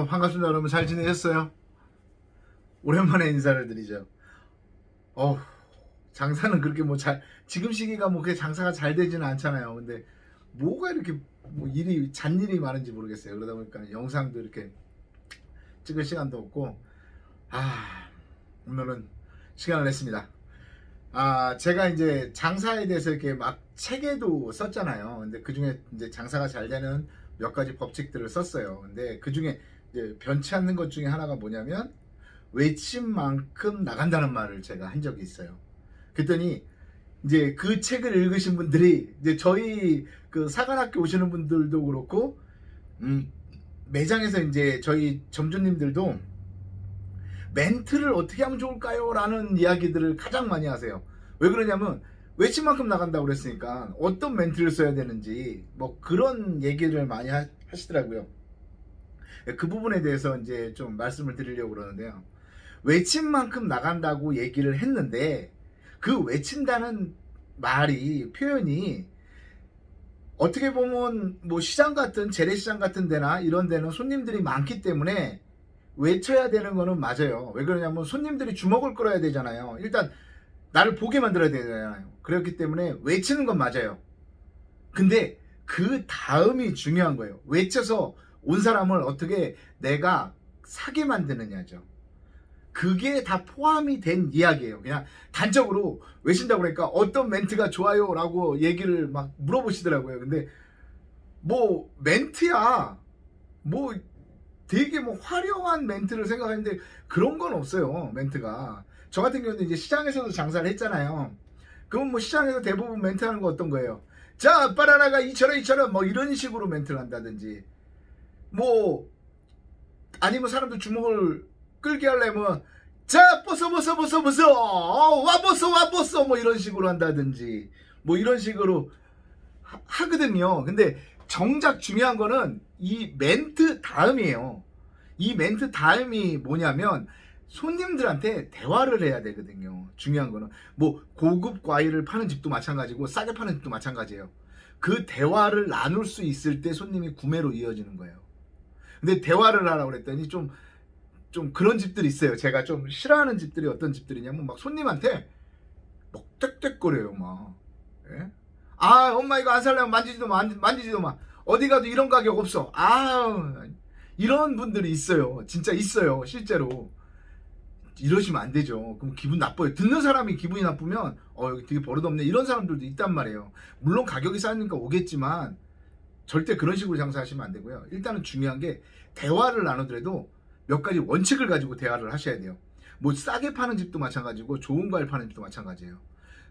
반갑습니다. 여러분 잘 지내셨어요? 오랜만에 인사를 드리죠. 어, 장사는 그렇게 지금 시기가 그렇게 장사가 잘 되지는 않잖아요. 근데 뭐가 이렇게 잔일이 많은지 모르겠어요. 그러다 보니까 영상도 이렇게 찍을 시간도 없고, 오늘은 시간을 냈습니다. 제가 이제 장사에 대해서 이렇게 막 책에도 썼잖아요. 근데 그 중에 이제 장사가 잘 되는 몇 가지 법칙들을 썼어요. 근데 그 중에 이제 변치 않는 것 중에 하나가 뭐냐면, 외친 만큼 나간다는 말을 제가 한 적이 있어요. 그랬더니 이제 그 책을 읽으신 분들이 이제 저희 그 사관학교 오시는 분들도 그렇고, 매장에서 이제 저희 점주님들도 멘트를 어떻게 하면 좋을까요? 라는 이야기들을 가장 많이 하세요. 왜 그러냐면, 외친 만큼 나간다고 그랬으니까 어떤 멘트를 써야 되는지 뭐 그런 얘기를 많이 하시더라고요. 그 부분에 대해서 이제 좀 말씀을 드리려고 그러는데요. 외친 만큼 나간다고 얘기를 했는데, 그 외친다는 말이, 표현이 어떻게 보면 뭐 시장 같은, 재래시장 같은 데나 이런 데는 손님들이 많기 때문에 외쳐야 되는 거는 맞아요. 왜 그러냐면 손님들이 주먹을 끌어야 되잖아요. 일단 나를 보게 만들어야 되잖아요. 그렇기 때문에 외치는 건 맞아요. 근데 그 다음이 중요한 거예요. 외쳐서 온 사람을 어떻게 내가 사게 만드느냐죠. 그게 다 포함이 된 이야기예요. 그냥 단적으로 외친다고 그러니까 어떤 멘트가 좋아요 라고 얘기를 막 물어보시더라고요. 근데 뭐 멘트야, 뭐 되게 뭐 화려한 멘트를 생각하는데 그런 건 없어요. 멘트가, 저 같은 경우는 이제 시장에서도 장사를 했잖아요. 그럼 뭐 시장에서 대부분 멘트 하는 거 어떤 거예요? 자, 바나나가 2,000원 2,000원 뭐 이런 식으로 멘트를 한다든지, 뭐 아니면 사람들 주먹을 끌게 하려면 자, 벗어 와 벗어 뭐 이런 식으로 한다든지, 뭐 이런 식으로 하거든요. 근데 정작 중요한 거는 이 멘트 다음이에요. 이 멘트 다음이 뭐냐면, 손님들한테 대화를 해야 되거든요. 중요한 거는 뭐 고급 과일을 파는 집도 마찬가지고 싸게 파는 집도 마찬가지예요. 그 대화를 나눌 수 있을 때 손님이 구매로 이어지는 거예요. 근데 대화를 하라고 그랬더니 좀 그런 집들이 있어요. 제가 좀 싫어하는 집들이 어떤 집들이냐면, 막 손님한테 막 떽떽거려요. 막, 예? 엄마 이거 안 살려면 만지지도 마. 어디 가도 이런 가격 없어. 이런 분들이 있어요. 진짜 있어요. 실제로. 이러시면 안 되죠. 그럼 기분 나빠요. 듣는 사람이 기분이 나쁘면 여기 되게 버릇없네, 이런 사람들도 있단 말이에요. 물론 가격이 싸니까 오겠지만 절대 그런 식으로 장사하시면 안 되고요. 일단은 중요한 게, 대화를 나누더라도 몇 가지 원칙을 가지고 대화를 하셔야 돼요. 뭐 싸게 파는 집도 마찬가지고 좋은 과일 파는 집도 마찬가지예요.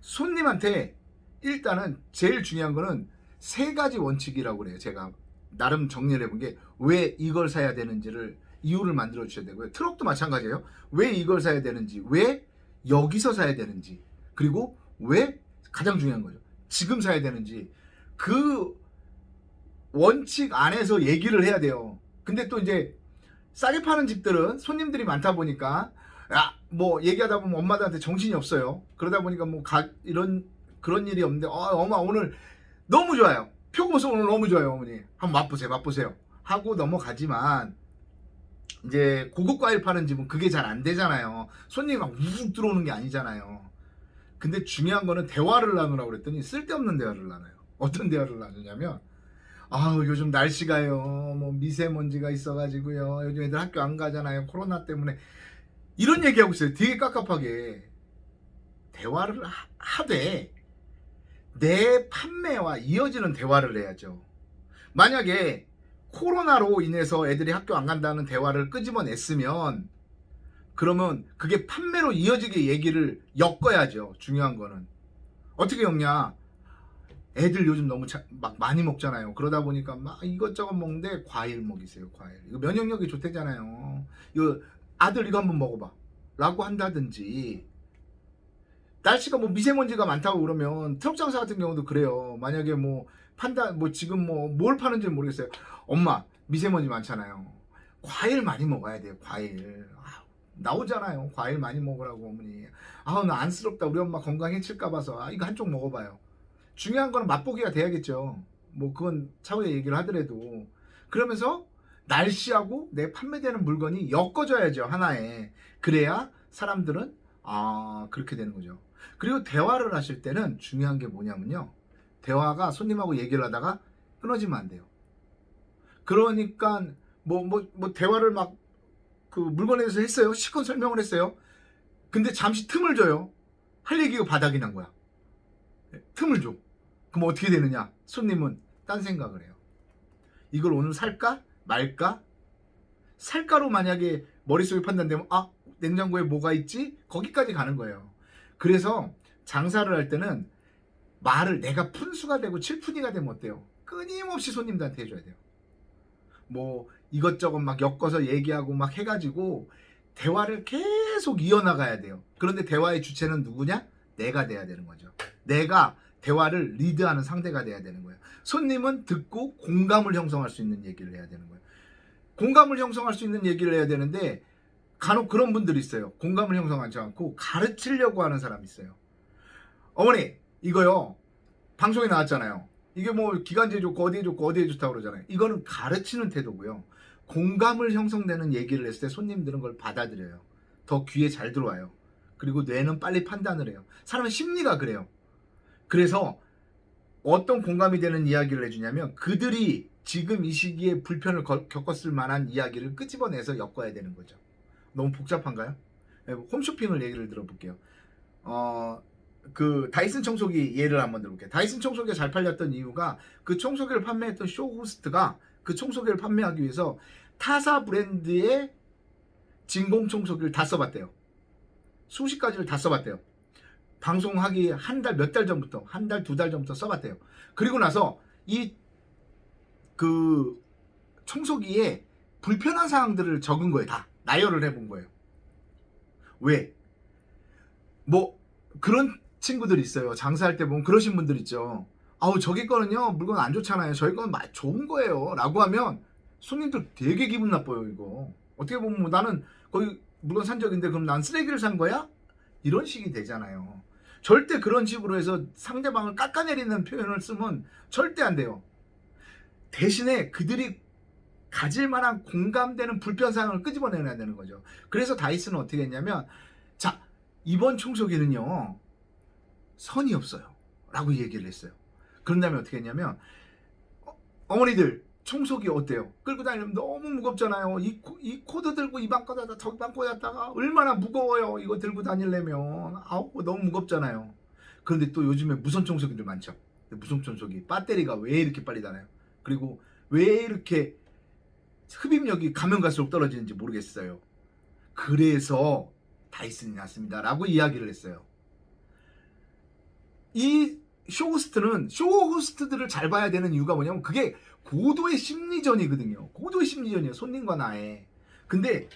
손님한테 일단은 제일 중요한 거는 세 가지 원칙이라고 그래요. 제가 나름 정리를 해본 게, 왜 이걸 사야 되는지를 이유를 만들어 주셔야 되고요. 트럭도 마찬가지예요. 왜 이걸 사야 되는지, 왜 여기서 사야 되는지, 그리고 왜, 가장 중요한 거죠, 지금 사야 되는지, 그 원칙 안에서 얘기를 해야 돼요. 근데 또 이제 싸게 파는 집들은 손님들이 많다 보니까 뭐 얘기하다 보면 엄마들한테 정신이 없어요. 그러다 보니까 뭐 그런 일이 없는데, 엄마 오늘 너무 좋아요, 표고버섯 오늘 너무 좋아요, 어머니 한번 맛보세요 하고 넘어가지만, 이제 고급 과일 파는 집은 그게 잘 안 되잖아요. 손님이 막 우뚝 들어오는 게 아니잖아요. 근데 중요한 거는 대화를 나누라고 그랬더니 쓸데없는 대화를 나눠요. 어떤 대화를 나누냐면, 요즘 날씨가요, 뭐 미세먼지가 있어가지고요, 요즘 애들 학교 안 가잖아요, 코로나 때문에. 이런 얘기하고 있어요. 되게 깝깝하게. 대화를 하되 내 판매와 이어지는 대화를 해야죠. 만약에 코로나로 인해서 애들이 학교 안 간다는 대화를 끄집어냈으면, 그러면 그게 판매로 이어지게 얘기를 엮어야죠. 중요한 거는 어떻게 엮냐. 애들 요즘 너무 막 많이 먹잖아요. 그러다 보니까 막 이것저것 먹는데 과일 먹이세요. 과일, 이거 면역력이 좋대잖아요. 이거 아들 이거 한번 먹어봐 라고 한다든지, 날씨가 뭐 미세먼지가 많다고 그러면, 트럭 장사 같은 경우도 그래요. 만약에 뭐 지금 뭘 파는지 모르겠어요. 엄마 미세먼지 많잖아요, 과일 많이 먹어야 돼요. 과일 나오잖아요. 과일 많이 먹으라고 어머니. 나 안쓰럽다, 우리 엄마 건강 해칠까 봐서 이거 한쪽 먹어봐요. 중요한 거는 맛보기가 돼야겠죠. 뭐 그건 차후에 얘기를 하더라도. 그러면서 날씨하고 내 판매되는 물건이 엮어져야죠, 하나에. 그래야 사람들은 그렇게 되는 거죠. 그리고 대화를 하실 때는 중요한 게 뭐냐면요, 대화가 손님하고 얘기를 하다가 끊어지면 안 돼요. 그러니까 대화를 막 그 물건에 대해서 했어요. 실컷 설명을 했어요. 근데 잠시 틈을 줘요. 할 얘기가 바닥이 난 거야. 틈을 줘. 그럼 어떻게 되느냐? 손님은 딴 생각을 해요. 이걸 오늘 살까? 말까? 살까로 만약에 머릿속에 판단되면 냉장고에 뭐가 있지? 거기까지 가는 거예요. 그래서 장사를 할 때는 말을 내가 푼수가 되고 칠푼이가 되면 어때요? 끊임없이 손님들한테 해줘야 돼요. 뭐 이것저것 막 엮어서 얘기하고 막 해가지고 대화를 계속 이어나가야 돼요. 그런데 대화의 주체는 누구냐? 내가 돼야 되는 거죠. 내가 대화를 리드하는 상대가 돼야 되는 거예요. 손님은 듣고 공감을 형성할 수 있는 얘기를 해야 되는 거예요. 공감을 형성할 수 있는 얘기를 해야 되는데 간혹 그런 분들이 있어요. 공감을 형성하지 않고 가르치려고 하는 사람이 있어요. 어머니 이거요, 방송에 나왔잖아요. 이게 뭐 기관지에 좋고 어디에 좋고 어디에 좋다고 그러잖아요. 이거는 가르치는 태도고요. 공감을 형성되는 얘기를 했을 때 손님들은 그걸 받아들여요. 더 귀에 잘 들어와요. 그리고 뇌는 빨리 판단을 해요. 사람의 심리가 그래요. 그래서 어떤 공감이 되는 이야기를 해주냐면 그들이 지금 이 시기에 불편을 겪었을 만한 이야기를 끄집어내서 엮어야 되는 거죠. 너무 복잡한가요? 홈쇼핑을 얘기를 들어볼게요. 그 다이슨 청소기 예를 한번 들어볼게요. 다이슨 청소기가 잘 팔렸던 이유가 그 청소기를 판매했던 쇼호스트가 그 청소기를 판매하기 위해서 타사 브랜드의 진공 청소기를 다 써봤대요. 수십 가지를 다 써봤대요. 방송하기 한 달, 몇 달 전부터, 한 달, 두 달 전부터 써봤대요. 그리고 나서 이 그 청소기에 불편한 사항들을 적은 거예요. 다 나열을 해본 거예요. 왜? 뭐 그런 친구들 있어요. 장사할 때 보면 그러신 분들 있죠. 저기 거는요 물건 안 좋잖아요. 저희 거는 좋은 거예요 라고 하면 손님들 되게 기분 나빠요. 이거 어떻게 보면 뭐 나는 거기 물건 산 적인데 그럼 난 쓰레기를 산 거야? 이런 식이 되잖아요. 절대 그런 식으로 해서 상대방을 깎아내리는 표현을 쓰면 절대 안 돼요. 대신에 그들이 가질 만한 공감되는 불편사항을 끄집어내야 되는 거죠. 그래서 다이슨은 어떻게 했냐면, 자, 이번 청소기는요 선이 없어요 라고 얘기를 했어요. 그런 다음에 어떻게 했냐면, 어머니들 청소기 어때요? 끌고 다니면 너무 무겁잖아요. 이 코드 들고 이 방 꽂았다 저기 방 꽂았다가 얼마나 무거워요. 이거 들고 다니려면 너무 무겁잖아요. 그런데 또 요즘에 무선 청소기들 많죠. 무선 청소기 배터리가 왜 이렇게 빨리 닳아요? 그리고 왜 이렇게 흡입력이 가면 갈수록 떨어지는지 모르겠어요. 그래서 다이슨이 났습니다 라고 이야기를 했어요. 이 쇼호스트들을 잘 봐야 되는 이유가 뭐냐면 그게 고도의 심리전이거든요. 고도의 심리전이에요. 손님과 나의. 근데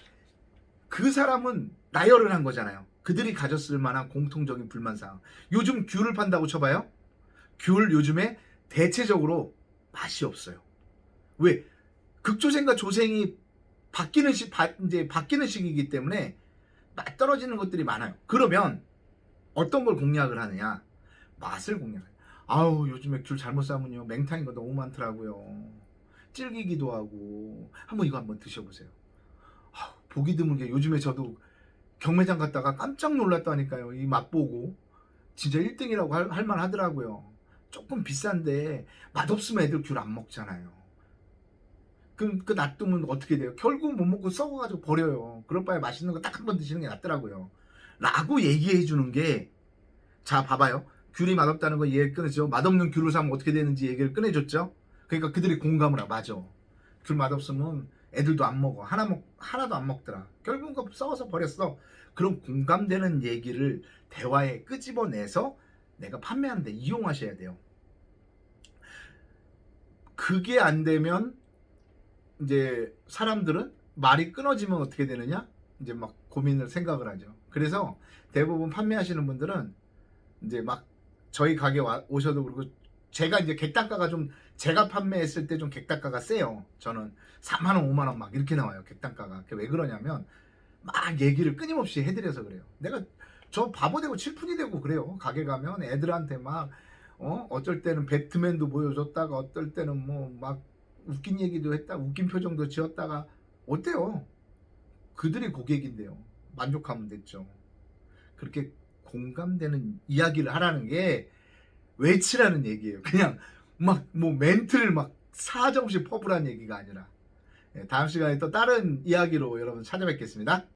그 사람은 나열을 한 거잖아요. 그들이 가졌을 만한 공통적인 불만사항. 요즘 귤을 판다고 쳐봐요. 귤 요즘에 대체적으로 맛이 없어요. 왜? 극조생과 조생이 이제 바뀌는 시기이기 때문에 맛 떨어지는 것들이 많아요. 그러면 어떤 걸 공략을 하느냐? 맛을 공략해요. 요즘에 귤 잘못 사면요 맹탕인 거 너무 많더라고요. 질기기도 하고. 이거 한번 드셔보세요. 보기 드물게 요즘에 저도 경매장 갔다가 깜짝 놀랐다니까요. 이 맛보고 진짜 1등이라고 할 만하더라고요. 조금 비싼데 맛없으면 애들 귤 안 먹잖아요. 그 놔두면 어떻게 돼요? 결국 못 먹고 썩어가지고 버려요. 그럴 바에 맛있는 거 딱 한 번 드시는 게 낫더라고요 라고 얘기해 주는 게, 자 봐봐요. 귤이 맛없다는 거 얘기 꺼내죠. 맛없는 귤을 사면 어떻게 되는지 얘기를 꺼내줬죠. 그러니까 그들이 공감을 하고, 맞아, 귤 맛없으면 애들도 안 먹어. 하나도 안 먹더라. 결국은 그거 썩어서 버렸어. 그런 공감되는 얘기를 대화에 끄집어내서 내가 판매하는데 이용하셔야 돼요. 그게 안 되면 이제 사람들은 말이 끊어지면 어떻게 되느냐? 이제 막 생각을 하죠. 그래서 대부분 판매하시는 분들은 이제 막 저희 가게 오셔도, 그리고 제가 이제 객단가가 좀, 제가 판매했을 때 좀 객단가가 세요. 저는 4만원 5만원 막 이렇게 나와요 객단가가. 왜 그러냐면 막 얘기를 끊임없이 해드려서 그래요. 내가 저 바보 되고 칠푼이 되고 그래요. 가게 가면 애들한테 막 어쩔 때는 배트맨도 보여줬다가 어떨 때는 뭐 막 웃긴 얘기도 했다, 웃긴 표정도 지었다가 어때요? 그들이 고객인데요. 만족하면 됐죠. 그렇게 공감되는 이야기를 하라는 게 외치라는 얘기예요. 그냥 막 뭐 멘트를 막 사정없이 퍼부란 얘기가 아니라. 다음 시간에 또 다른 이야기로 여러분 찾아뵙겠습니다.